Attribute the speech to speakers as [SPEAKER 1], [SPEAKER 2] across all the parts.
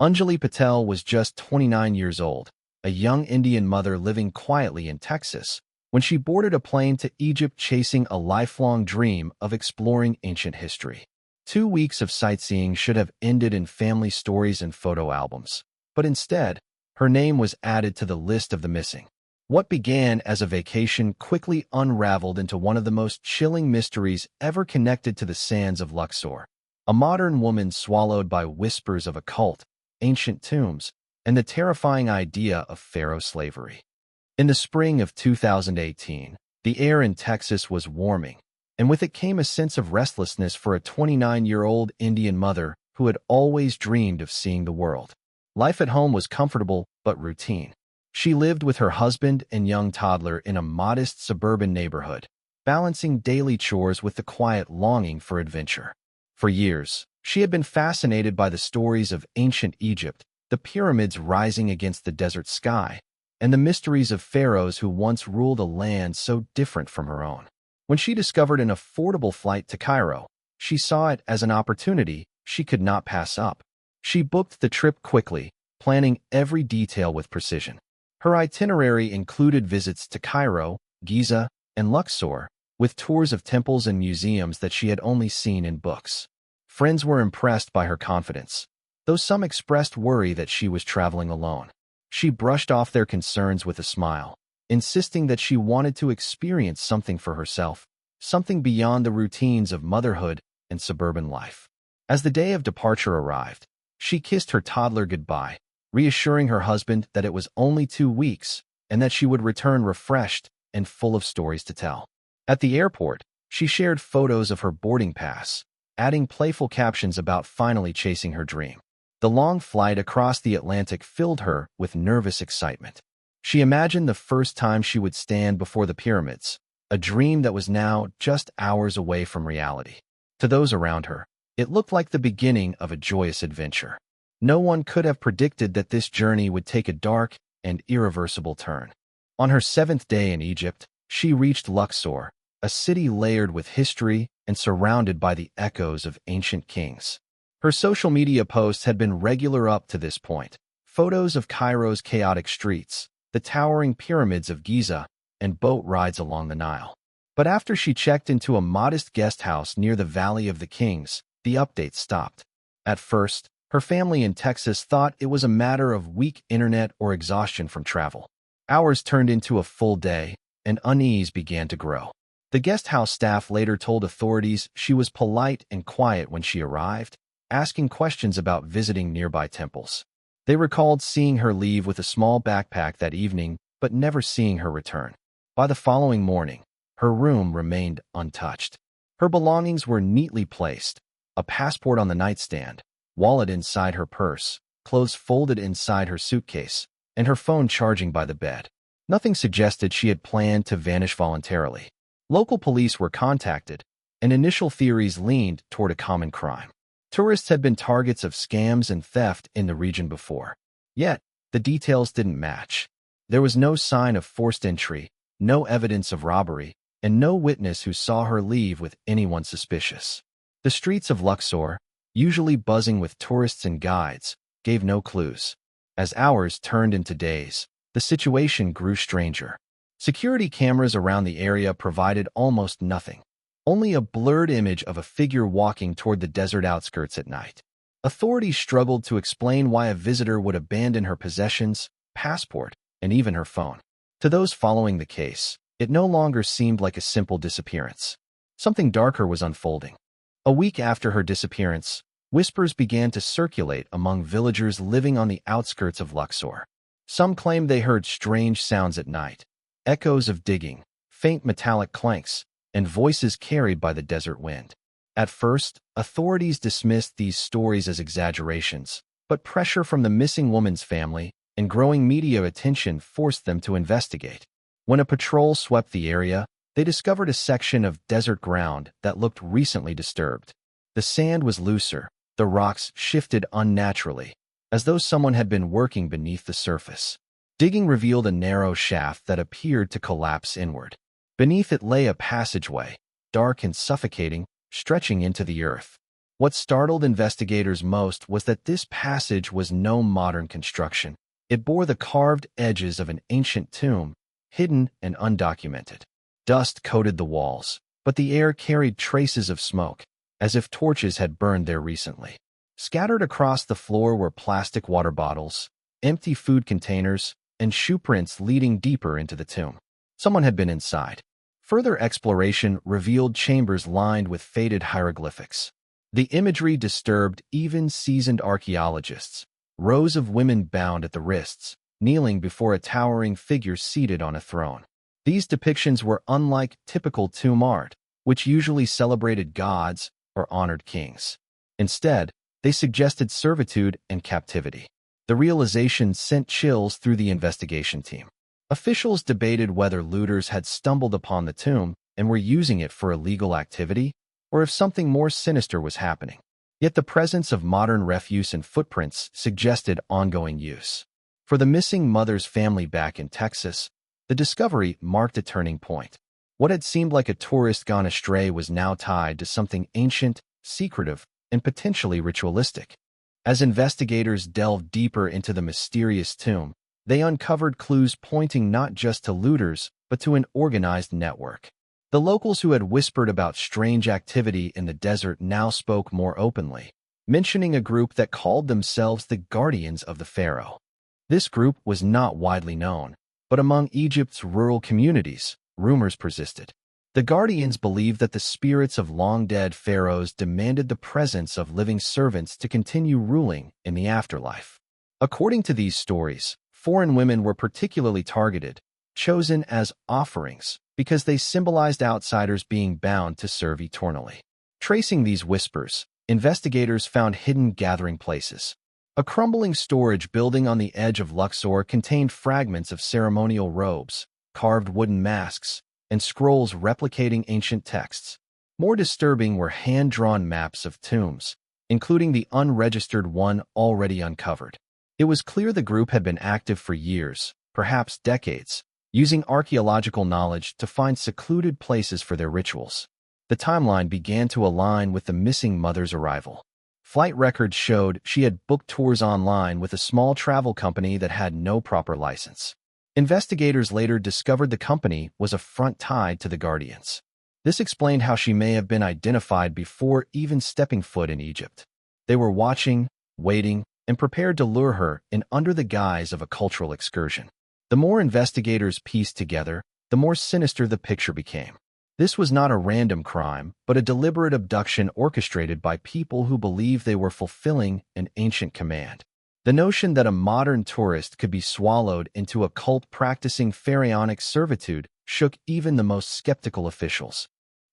[SPEAKER 1] Anjali Patel was just 29 years old, a young Indian mother living quietly in Texas, when she boarded a plane to Egypt chasing a lifelong dream of exploring ancient history. 2 weeks of sightseeing should have ended in family stories and photo albums, but instead, her name was added to the list of the missing. What began as a vacation quickly unraveled into one of the most chilling mysteries ever connected to the sands of Luxor. A modern woman swallowed by whispers of a cult, ancient tombs, and the terrifying idea of Pharaoh slavery. In the spring of 2018, the air in Texas was warming, and with it came a sense of restlessness for a 29-year-old Indian mother who had always dreamed of seeing the world. Life at home was comfortable but routine. She lived with her husband and young toddler in a modest suburban neighborhood, balancing daily chores with the quiet longing for adventure. For years, she had been fascinated by the stories of ancient Egypt, the pyramids rising against the desert sky, and the mysteries of pharaohs who once ruled a land so different from her own. When she discovered an affordable flight to Cairo, she saw it as an opportunity she could not pass up. She booked the trip quickly, planning every detail with precision. Her itinerary included visits to Cairo, Giza, and Luxor, with tours of temples and museums that she had only seen in books. Friends were impressed by her confidence, though some expressed worry that she was traveling alone. She brushed off their concerns with a smile, insisting that she wanted to experience something for herself, something beyond the routines of motherhood and suburban life. As the day of departure arrived, she kissed her toddler goodbye, reassuring her husband that it was only 2 weeks and that she would return refreshed and full of stories to tell. At the airport, she shared photos of her boarding pass, adding playful captions about finally chasing her dream. The long flight across the Atlantic filled her with nervous excitement. She imagined the first time she would stand before the pyramids, a dream that was now just hours away from reality. To those around her, it looked like the beginning of a joyous adventure. No one could have predicted that this journey would take a dark and irreversible turn. On her 7th day in Egypt, she reached Luxor, a city layered with history and surrounded by the echoes of ancient kings. Her social media posts had been regular up to this point. Photos of Cairo's chaotic streets, the towering pyramids of Giza, and boat rides along the Nile. But after she checked into a modest guest house near the Valley of the Kings, the updates stopped. At first, her family in Texas thought it was a matter of weak internet or exhaustion from travel. Hours turned into a full day, and unease began to grow. The guest house staff later told authorities she was polite and quiet when she arrived, asking questions about visiting nearby temples. They recalled seeing her leave with a small backpack that evening, but never seeing her return. By the following morning, her room remained untouched. Her belongings were neatly placed, a passport on the nightstand, wallet inside her purse, clothes folded inside her suitcase, and her phone charging by the bed. Nothing suggested she had planned to vanish voluntarily. Local police were contacted, and initial theories leaned toward a common crime. Tourists had been targets of scams and theft in the region before. Yet, the details didn't match. There was no sign of forced entry, no evidence of robbery, and no witness who saw her leave with anyone suspicious. The streets of Luxor, usually buzzing with tourists and guides, gave no clues. As hours turned into days, the situation grew stranger. Security cameras around the area provided almost nothing, only a blurred image of a figure walking toward the desert outskirts at night. Authorities struggled to explain why a visitor would abandon her possessions, passport, and even her phone. To those following the case, it no longer seemed like a simple disappearance. Something darker was unfolding. A week after her disappearance, whispers began to circulate among villagers living on the outskirts of Luxor. Some claimed they heard strange sounds at night, echoes of digging, faint metallic clanks, and voices carried by the desert wind. At first, authorities dismissed these stories as exaggerations, but pressure from the missing woman's family and growing media attention forced them to investigate. When a patrol swept the area, they discovered a section of desert ground that looked recently disturbed. The sand was looser, the rocks shifted unnaturally, as though someone had been working beneath the surface. Digging revealed a narrow shaft that appeared to collapse inward. Beneath it lay a passageway, dark and suffocating, stretching into the earth. What startled investigators most was that this passage was no modern construction. It bore the carved edges of an ancient tomb, hidden and undocumented. Dust coated the walls, but the air carried traces of smoke, as if torches had burned there recently. Scattered across the floor were plastic water bottles, empty food containers, and shoe prints leading deeper into the tomb. Someone had been inside. Further exploration revealed chambers lined with faded hieroglyphics. The imagery disturbed even seasoned archaeologists. Rows of women bound at the wrists, kneeling before a towering figure seated on a throne. These depictions were unlike typical tomb art, which usually celebrated gods or honored kings. Instead, they suggested servitude and captivity. The realization sent chills through the investigation team. Officials debated whether looters had stumbled upon the tomb and were using it for illegal activity, or if something more sinister was happening. Yet the presence of modern refuse and footprints suggested ongoing use. For the missing mother's family back in Texas, the discovery marked a turning point. What had seemed like a tourist gone astray was now tied to something ancient, secretive, and potentially ritualistic. As investigators delved deeper into the mysterious tomb, they uncovered clues pointing not just to looters, but to an organized network. The locals who had whispered about strange activity in the desert now spoke more openly, mentioning a group that called themselves the Guardians of the Pharaoh. This group was not widely known, but among Egypt's rural communities, rumors persisted. The Guardians believed that the spirits of long-dead pharaohs demanded the presence of living servants to continue ruling in the afterlife. According to these stories, foreign women were particularly targeted, chosen as offerings, because they symbolized outsiders being bound to serve eternally. Tracing these whispers, investigators found hidden gathering places. A crumbling storage building on the edge of Luxor contained fragments of ceremonial robes, carved wooden masks, and scrolls replicating ancient texts. More disturbing were hand-drawn maps of tombs, including the unregistered one already uncovered. It was clear the group had been active for years, perhaps decades, using archaeological knowledge to find secluded places for their rituals. The timeline began to align with the missing mother's arrival. Flight records showed she had booked tours online with a small travel company that had no proper license. Investigators later discovered the company was a front tied to the Guardians. This explained how she may have been identified before even stepping foot in Egypt. They were watching, waiting, and prepared to lure her in under the guise of a cultural excursion. The more investigators pieced together, the more sinister the picture became. This was not a random crime, but a deliberate abduction orchestrated by people who believed they were fulfilling an ancient command. The notion that a modern tourist could be swallowed into a cult practicing pharaonic servitude shook even the most skeptical officials.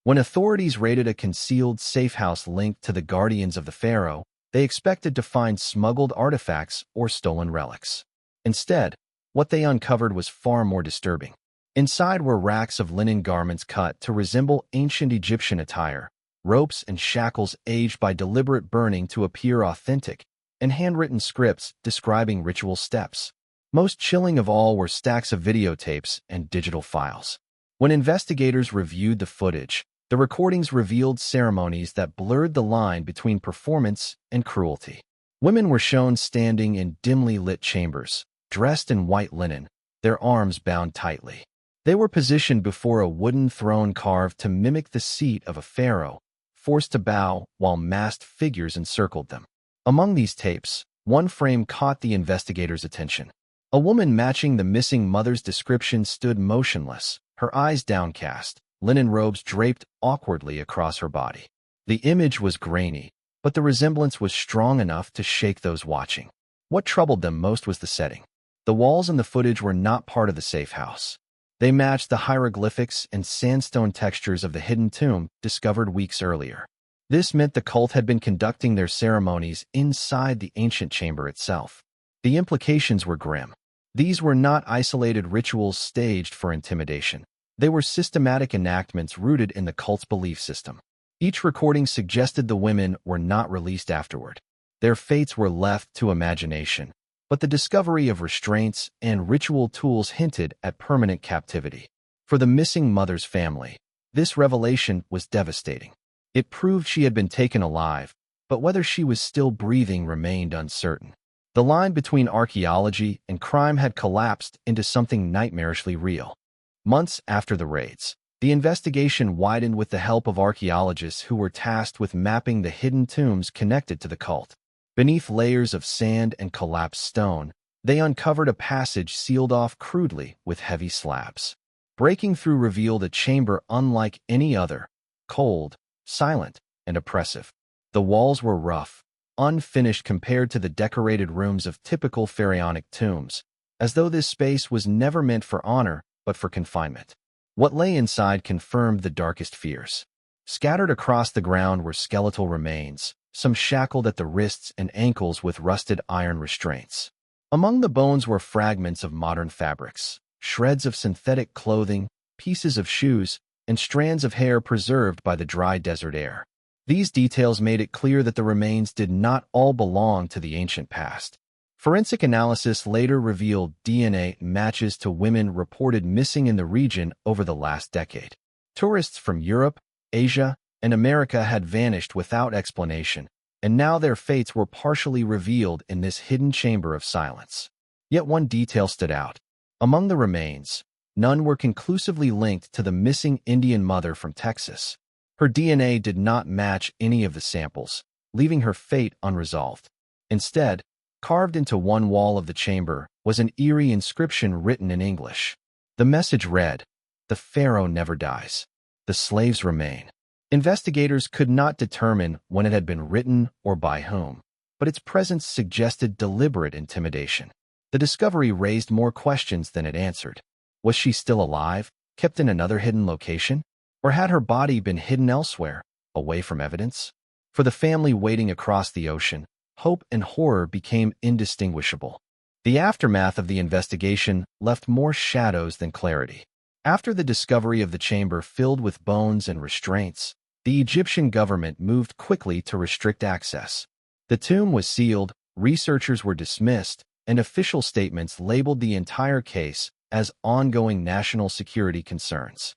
[SPEAKER 1] When authorities raided a concealed safehouse linked to the Guardians of the Pharaoh, they expected to find smuggled artifacts or stolen relics. Instead, what they uncovered was far more disturbing. Inside were racks of linen garments cut to resemble ancient Egyptian attire, ropes and shackles aged by deliberate burning to appear authentic, and handwritten scripts describing ritual steps. Most chilling of all were stacks of videotapes and digital files. When investigators reviewed the footage, the recordings revealed ceremonies that blurred the line between performance and cruelty. Women were shown standing in dimly lit chambers, dressed in white linen, their arms bound tightly. They were positioned before a wooden throne carved to mimic the seat of a pharaoh, forced to bow while masked figures encircled them. Among these tapes, one frame caught the investigators' attention. A woman matching the missing mother's description stood motionless, her eyes downcast, linen robes draped awkwardly across her body. The image was grainy, but the resemblance was strong enough to shake those watching. What troubled them most was the setting. The walls in the footage were not part of the safe house. They matched the hieroglyphics and sandstone textures of the hidden tomb discovered weeks earlier. This meant the cult had been conducting their ceremonies inside the ancient chamber itself. The implications were grim. These were not isolated rituals staged for intimidation. They were systematic enactments rooted in the cult's belief system. Each recording suggested the women were not released afterward. Their fates were left to imagination, but the discovery of restraints and ritual tools hinted at permanent captivity. For the missing mother's family, this revelation was devastating. It proved she had been taken alive, but whether she was still breathing remained uncertain. The line between archaeology and crime had collapsed into something nightmarishly real. Months after the raids, the investigation widened with the help of archaeologists who were tasked with mapping the hidden tombs connected to the cult. Beneath layers of sand and collapsed stone, they uncovered a passage sealed off crudely with heavy slabs. Breaking through revealed a chamber unlike any other, cold, silent, and oppressive. The walls were rough, unfinished compared to the decorated rooms of typical pharaonic tombs, as though this space was never meant for honor but for confinement. What lay inside confirmed the darkest fears. Scattered across the ground were skeletal remains, some shackled at the wrists and ankles with rusted iron restraints. Among the bones were fragments of modern fabrics, shreds of synthetic clothing, pieces of shoes, and strands of hair preserved by the dry desert air. These details made it clear that the remains did not all belong to the ancient past. Forensic analysis later revealed DNA matches to women reported missing in the region over the last decade. Tourists from Europe, Asia, and America had vanished without explanation, and now their fates were partially revealed in this hidden chamber of silence. Yet one detail stood out. Among the remains, none were conclusively linked to the missing Indian mother from Texas. Her DNA did not match any of the samples, leaving her fate unresolved. Instead, carved into one wall of the chamber was an eerie inscription written in English. The message read, "The Pharaoh never dies. The slaves remain." Investigators could not determine when it had been written or by whom, but its presence suggested deliberate intimidation. The discovery raised more questions than it answered. Was she still alive, kept in another hidden location? Or had her body been hidden elsewhere, away from evidence? For the family waiting across the ocean, hope and horror became indistinguishable. The aftermath of the investigation left more shadows than clarity. After the discovery of the chamber filled with bones and restraints, the Egyptian government moved quickly to restrict access. The tomb was sealed, researchers were dismissed, and official statements labeled the entire case as ongoing national security concerns.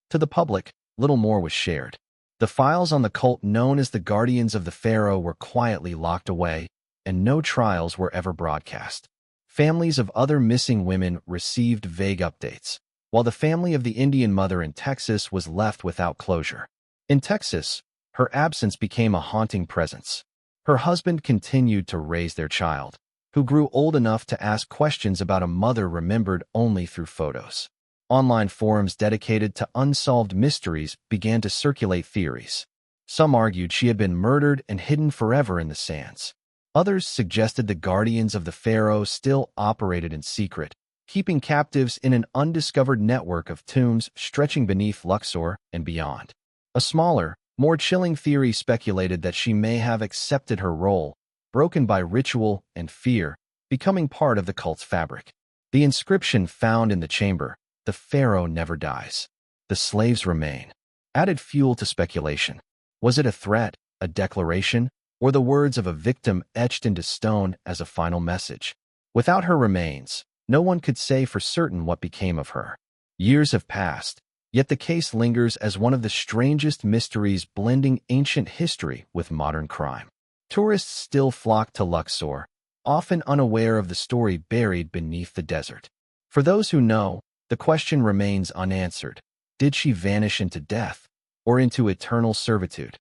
[SPEAKER 1] To the public, little more was shared. The files on the cult known as the Guardians of the Pharaoh were quietly locked away, and no trials were ever broadcast. Families of other missing women received vague updates, while the family of the Indian mother in Texas was left without closure. In Texas, her absence became a haunting presence. Her husband continued to raise their child, who grew old enough to ask questions about a mother remembered only through photos. Online forums dedicated to unsolved mysteries began to circulate theories. Some argued she had been murdered and hidden forever in the sands. Others suggested the Guardians of the Pharaoh still operated in secret, keeping captives in an undiscovered network of tombs stretching beneath Luxor and beyond. A smaller, more chilling theory speculated that she may have accepted her role, broken by ritual and fear, becoming part of the cult's fabric. The inscription found in the chamber, "The Pharaoh never dies. The slaves remain," added fuel to speculation. Was it a threat, a declaration, or the words of a victim etched into stone as a final message? Without her remains, no one could say for certain what became of her. Years have passed, yet the case lingers as one of the strangest mysteries blending ancient history with modern crime. Tourists still flock to Luxor, often unaware of the story buried beneath the desert. For those who know, the question remains unanswered. Did she vanish into death or into eternal servitude?